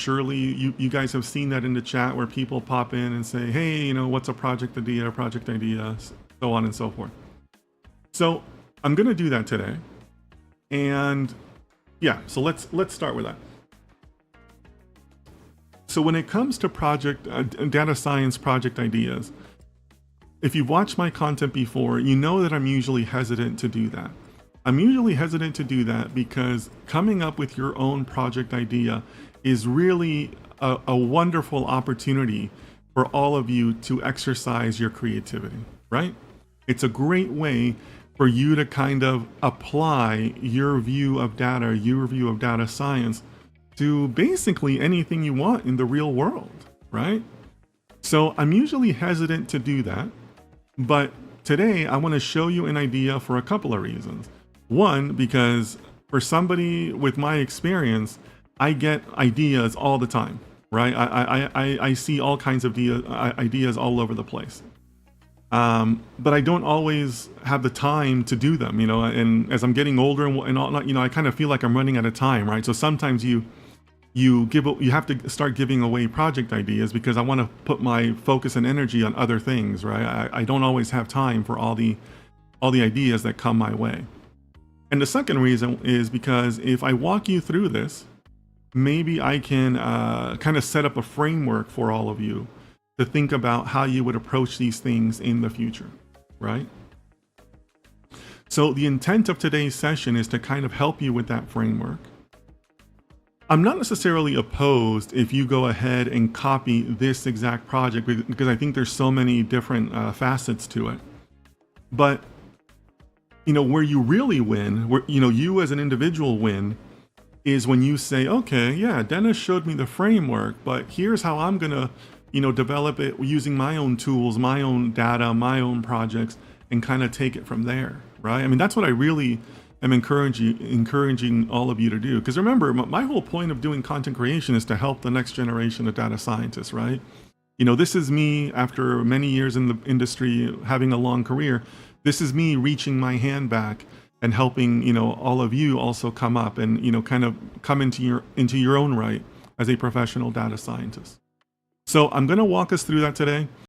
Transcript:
Surely you guys have seen that in the chat where people pop in and say, hey, what's a project idea, so on and so forth. So I'm going to do that today. And yeah, so let's start with that. So when it comes to data science project ideas, if you've watched my content before, you know that I'm usually hesitant to do that. I'm usually hesitant to do that because coming up with your own project idea is really a wonderful opportunity for all of you to exercise your creativity, right? It's a great way for you to kind of apply your view of data, your view of data science to basically anything you want in the real world, right? So I'm usually hesitant to do that, but today I want to show you an idea for a couple of reasons. One, because for somebody with my experience, I get ideas all the time, right? I see all kinds of ideas all over the place. But I don't always have the time to do them, and as I'm getting older and all, I kind of feel like I'm running out of time, right? So sometimes you have to start giving away project ideas because I want to put my focus and energy on other things, right? I don't always have time for all the ideas that come my way. And the second reason is because if I walk you through this, maybe I can kind of set up a framework for all of you to think about how you would approach these things in the future, right? So the intent of today's session is to kind of help you with that framework. I'm not necessarily opposed if you go ahead and copy this exact project because I think there's so many different facets to it. But where you really win, where you as an individual win, is when you say, okay, yeah, Dennis showed me the framework, but here's how I'm gonna develop it using my own tools, my own data, my own projects, and kind of take it from there, right? I mean, that's what I really am encouraging all of you to do. Because remember, my whole point of doing content creation is to help the next generation of data scientists, right? This is me after many years in the industry, having a long career. This is me reaching my hand back and helping all of you also come up and kind of come into your own right as a professional data scientist. So I'm going to walk us through that today.